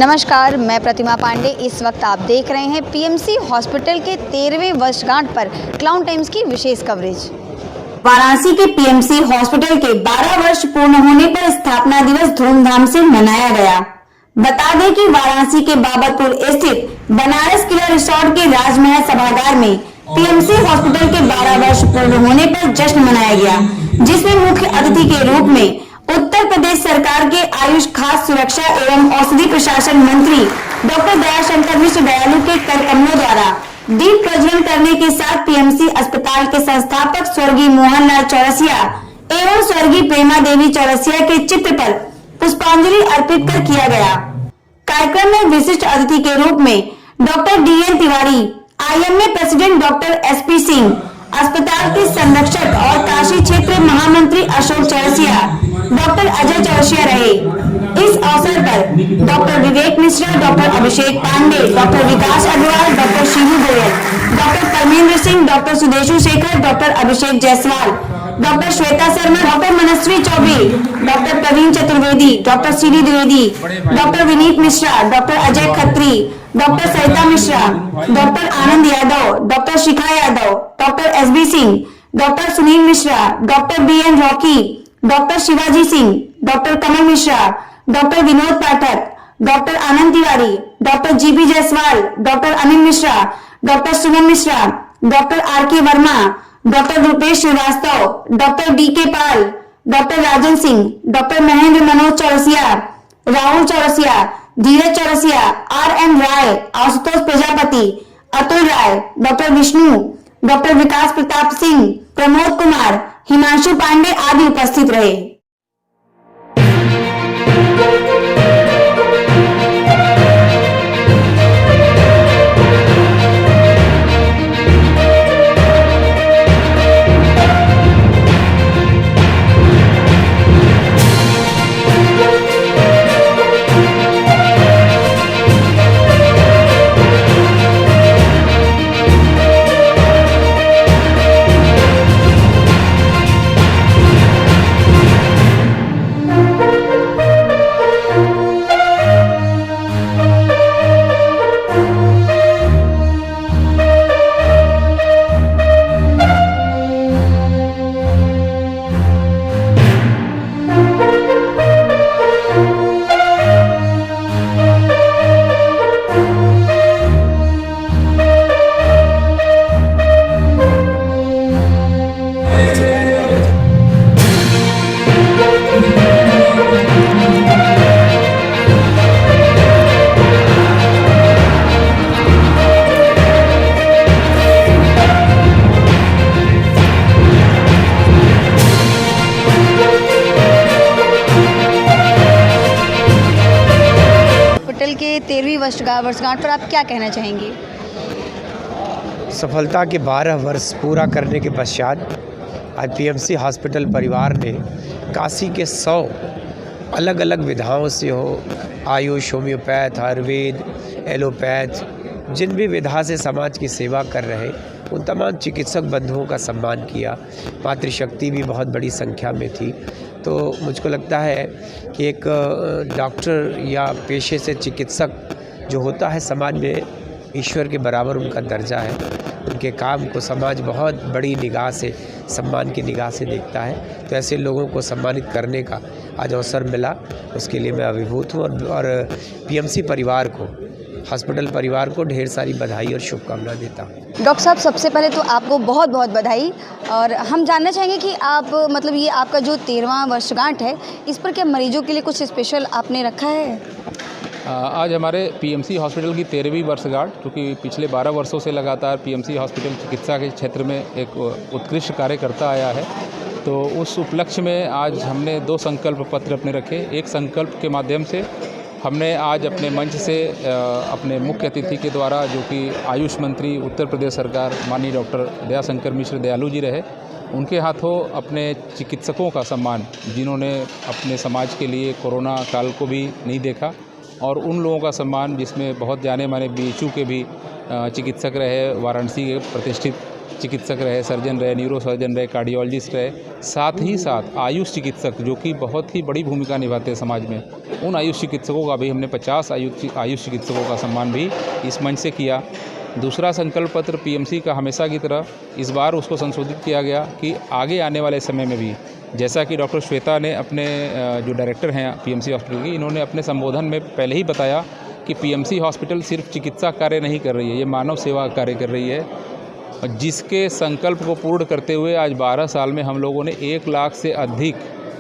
नमस्कार, मैं प्रतिमा पांडे। इस वक्त आप देख रहे हैं पीएमसी हॉस्पिटल के 13वें वर्षगांठ पर क्लाउन टाइम्स की विशेष कवरेज। वाराणसी के पीएमसी हॉस्पिटल के 12 वर्ष पूर्ण होने पर स्थापना दिवस धूमधाम से मनाया गया। बता दें कि वाराणसी के बाबतपुर स्थित बनारस किला रिसोर्ट के राजमहल सभागार में पीएमसी हॉस्पिटल के 12 वर्ष पूर्ण होने पर जश्न मनाया गया, जिसमें मुख्य अतिथि के रूप में उत्तर प्रदेश सरकार के आयुष खाद्य सुरक्षा एवं औषधि प्रशासन मंत्री डॉक्टर दयाशंकर मिश्र दयालु के कर कमलों द्वारा दीप प्रज्वलन करने के साथ पीएमसी अस्पताल के संस्थापक स्वर्गीय मोहनलाल चौरसिया एवं स्वर्गीय प्रेमा देवी चौरसिया के चित्र पर पुष्पांजलि अर्पित कर किया गया। कार्यक्रम में विशिष्ट अतिथि के रूप में doctor DN Tiwari, IMA president doctor SP Singh, अस्पताल के संरक्षक और काशी क्षेत्र महामंत्री अशोक चौरसिया, डॉक्टर अजय चौरसिया रहे। इस अवसर पर doctor Vivek Mishra, doctor Abhishek Pandey, doctor Vikas Agarwal, doctor Shivu Goyal, doctor Parmendra Singh, doctor Sudeshu Shekhar, doctor Abhishek Jaiswal, doctor Shweta Sharma, doctor Manasvi Choubey, doctor Praveen Chaturvedi, doctor Shri Dwivedi, doctor Vineet Mishra, doctor Ajay Khatri, doctor Sarita Mishra, doctor Anand Yadav, doctor Shikha Yadav, doctor SB Singh, doctor Sunil Mishra, doctor BN Rocky, doctor Shivaji Singh, doctor Kamal Mishra, doctor Vinod Pathak, doctor Anand Tiwari, doctor GB Jaiswal, doctor Anil Mishra, doctor Suman Mishra, doctor RK Verma, doctor Rupesh Srivastava, doctor DK Pal, doctor Rajan Singh, doctor Mahendra Manoj Chaurasia, Rahul Chaurasia, Dheeraj Chaurasia, RM Rai, Ashutosh Prajapati, Atul Rai, doctor Vishnu, doctor Vikas Pratap Singh, Pramod Kumar, Himanshu Pandey आदि उपस्थित रहे। के 13वीं वर्षगांठ पर आप क्या कहना चाहेंगे? सफलता के 12 वर्ष पूरा करने के पश्चात आज पीएमसी हॉस्पिटल परिवार ने काशी के 100 अलग अलग विधाओं से हो, आयुष, होम्योपैथ, आयुर्वेद, एलोपैथ, जिन भी विधा से समाज की सेवा कर रहे उन तमाम चिकित्सक बंधुओं का सम्मान किया। मातृशक्ति भी बहुत बड़ी संख्या में थी। तो मुझको लगता है कि एक डॉक्टर या पेशे से चिकित्सक जो होता है समाज में ईश्वर के बराबर उनका दर्जा है। उनके काम को समाज बहुत बड़ी निगाह से, सम्मान की निगाह से देखता है। तो ऐसे लोगों को सम्मानित करने का आज अवसर मिला, उसके लिए मैं अभिभूत हूँ और पीएमसी परिवार को, हॉस्पिटल परिवार को ढेर सारी बधाई और शुभकामनाएं देता हूँ। डॉक्टर साहब, सबसे पहले तो आपको बहुत बहुत बधाई। और हम जानना चाहेंगे कि आप ये आपका जो 13वां वर्षगांठ है, इस पर क्या मरीजों के लिए कुछ स्पेशल आपने रखा है? आज हमारे पीएमसी हॉस्पिटल की 13वीं वर्षगांठ, क्योंकि पिछले 12 वर्षों से लगातार पीएमसी हॉस्पिटल चिकित्सा के क्षेत्र में एक उत्कृष्ट कार्य करता आया है। तो उस उपलक्ष्य में आज हमने 2 संकल्प पत्र अपने रखे। एक संकल्प के माध्यम से हमने आज अपने मंच से अपने मुख्य अतिथि के द्वारा, जो कि आयुष मंत्री उत्तर प्रदेश सरकार माननीय डॉक्टर दयाशंकर मिश्र दयालु जी रहे, उनके हाथों अपने चिकित्सकों का सम्मान, जिन्होंने अपने समाज के लिए कोरोना काल को भी नहीं देखा, और उन लोगों का सम्मान जिसमें बहुत जाने माने BHU के भी चिकित्सक रहे, वाराणसी के प्रतिष्ठित चिकित्सक रहे, सर्जन रहे, न्यूरो सर्जन रहे, कार्डियोलॉजिस्ट रहे, साथ ही साथ आयुष चिकित्सक जो कि बहुत ही बड़ी भूमिका निभाते हैं समाज में, उन आयुष चिकित्सकों का भी हमने 50 आयुष चिकित्सकों का सम्मान भी इस मंच से किया। दूसरा संकल्प पत्र पीएमसी का हमेशा की तरह इस बार उसको संशोधित किया गया कि आगे आने वाले समय में भी, जैसा कि डॉक्टर श्वेता ने अपने जो डायरेक्टर हैं पीएमसी हॉस्पिटल की, इन्होंने अपने संबोधन में पहले ही बताया कि पीएमसी हॉस्पिटल सिर्फ चिकित्सा कार्य नहीं कर रही है, ये मानव सेवा कार्य कर रही है। जिसके संकल्प को पूर्ण करते हुए आज 12 साल में हम लोगों ने 1 लाख से अधिक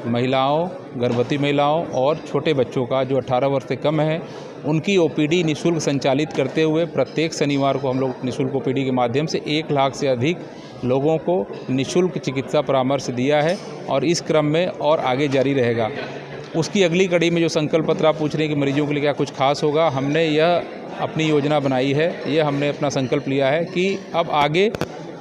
महिलाओं, गर्भवती महिलाओं और छोटे बच्चों का जो 18 वर्ष से कम है उनकी ओपीडी निःशुल्क संचालित करते हुए प्रत्येक शनिवार को हम लोग निःशुल्क ओपीडी के माध्यम से 1 लाख से अधिक लोगों को निःशुल्क चिकित्सा परामर्श दिया है और इस क्रम में और आगे जारी रहेगा। उसकी अगली कड़ी में जो संकल्प पत्र आप पूछ रहे हैं कि मरीजों के लिए क्या कुछ खास होगा, हमने यह अपनी योजना बनाई है, यह हमने अपना संकल्प लिया है कि अब आगे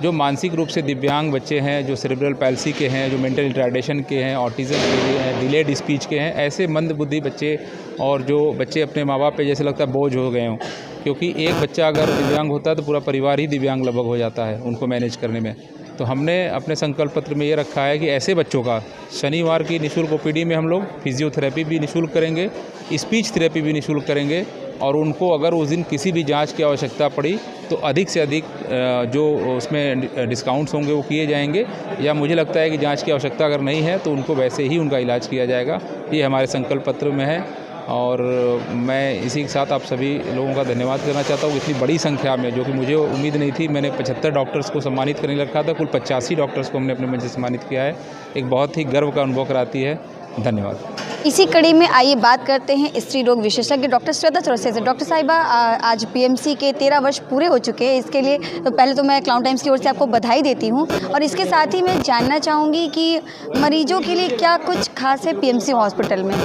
जो मानसिक रूप से दिव्यांग बच्चे हैं, जो सेरेब्रल पैल्सी के हैं, जो मेंटल रिटार्डेशन के हैं, ऑटिज़म के हैं, डिलेड स्पीच के हैं, ऐसे मंदबुद्धि बच्चे और जो बच्चे अपने माँ बाप पे जैसे लगता है बोझ हो गए हों, क्योंकि एक बच्चा अगर दिव्यांग होता है तो पूरा परिवार ही दिव्यांग लगभग हो जाता है उनको मैनेज करने में। तो हमने अपने संकल्प पत्र में ये रखा है कि ऐसे बच्चों का शनिवार की निःशुल्क ओपीडी में हम लोग फिजियोथेरेपी भी निःशुल्क करेंगे, स्पीच थेरेपी भी निःशुल्क करेंगे और उनको अगर उस दिन किसी भी जांच की आवश्यकता पड़ी तो अधिक से अधिक जो उसमें डिस्काउंट्स होंगे वो किए जाएंगे, या मुझे लगता है कि जांच की आवश्यकता अगर नहीं है तो उनको वैसे ही उनका इलाज किया जाएगा। ये हमारे संकल्प पत्र में है और मैं इसी के साथ आप सभी लोगों का धन्यवाद करना चाहता हूँ। इतनी बड़ी संख्या में, जो कि मुझे उम्मीद नहीं थी, मैंने 75 डॉक्टर्स को सम्मानित करने रखा था, कुल 85 डॉक्टर्स को हमने अपने मंच से सम्मानित किया है। एक बहुत ही गर्व का अनुभव कराती है। धन्यवाद। इसी कड़ी में आइए बात करते हैं स्त्री रोग विशेषज्ञ डॉक्टर श्वेता चौरसिया से। डॉक्टर साहिबा, आज पीएमसी के 13 वर्ष पूरे हो चुके हैं। इसके लिए तो पहले तो मैं क्लाउन टाइम्स की ओर से आपको बधाई देती हूँ और इसके साथ ही मैं जानना चाहूँगी कि मरीजों के लिए क्या कुछ खास है पीएमसी हॉस्पिटल में।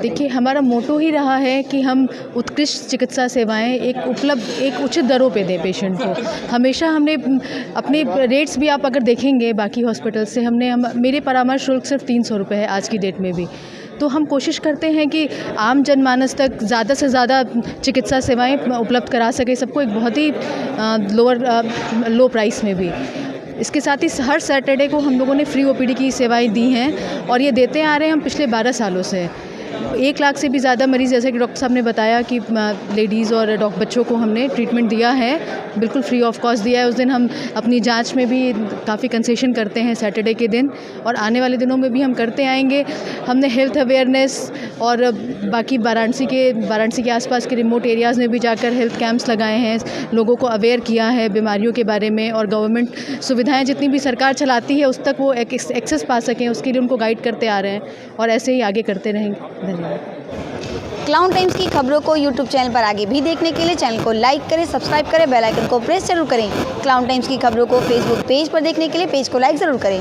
देखिए, हमारा मोटो ही रहा है कि हम उत्कृष्ट चिकित्सा सेवाएं एक उचित दरों पे दें पेशेंट को। हमेशा हमने अपने रेट्स भी, आप अगर देखेंगे बाकी हॉस्पिटल से, मेरे परामर्श शुल्क सिर्फ 300 रुपये है आज की डेट में भी। तो हम कोशिश करते हैं कि आम जनमानस तक ज़्यादा से ज़्यादा चिकित्सा सेवाएं उपलब्ध करा सके सबको, एक बहुत ही लो प्राइस में भी। इसके साथ ही हर सैटरडे को हम लोगों ने फ्री ओपीडी की सेवाएं दी हैं और ये देते आ रहे हैं हम पिछले 12 सालों से। 1 लाख से भी ज़्यादा मरीज़, जैसे कि डॉक्टर साहब ने बताया कि लेडीज़ और बच्चों को हमने ट्रीटमेंट दिया है, बिल्कुल फ्री ऑफ कॉस्ट दिया है। उस दिन हम अपनी जांच में भी काफ़ी कंसेशन करते हैं सैटरडे के दिन, और आने वाले दिनों में भी हम करते आएंगे। हमने हेल्थ अवेयरनेस और बाकी वाराणसी के आसपास के रिमोट एरियाज़ में भी जाकर हेल्थ कैंप्स लगाए हैं, लोगों को अवेयर किया है बीमारियों के बारे में, और गवर्नमेंट सुविधाएँ जितनी भी सरकार चलाती है उस तक वो एक्सेस पा सकें, उसके लिए उनको गाइड करते आ रहे हैं और ऐसे ही आगे करते रहेंगे। धन्यवाद। क्लाउन टाइम्स की खबरों को यूट्यूब चैनल पर आगे भी देखने के लिए चैनल को लाइक करें, सब्सक्राइब करें, बेल आइकन को प्रेस जरूर करें। क्लाउन टाइम्स की खबरों को फेसबुक पेज पर देखने के लिए पेज को लाइक ज़रूर करें।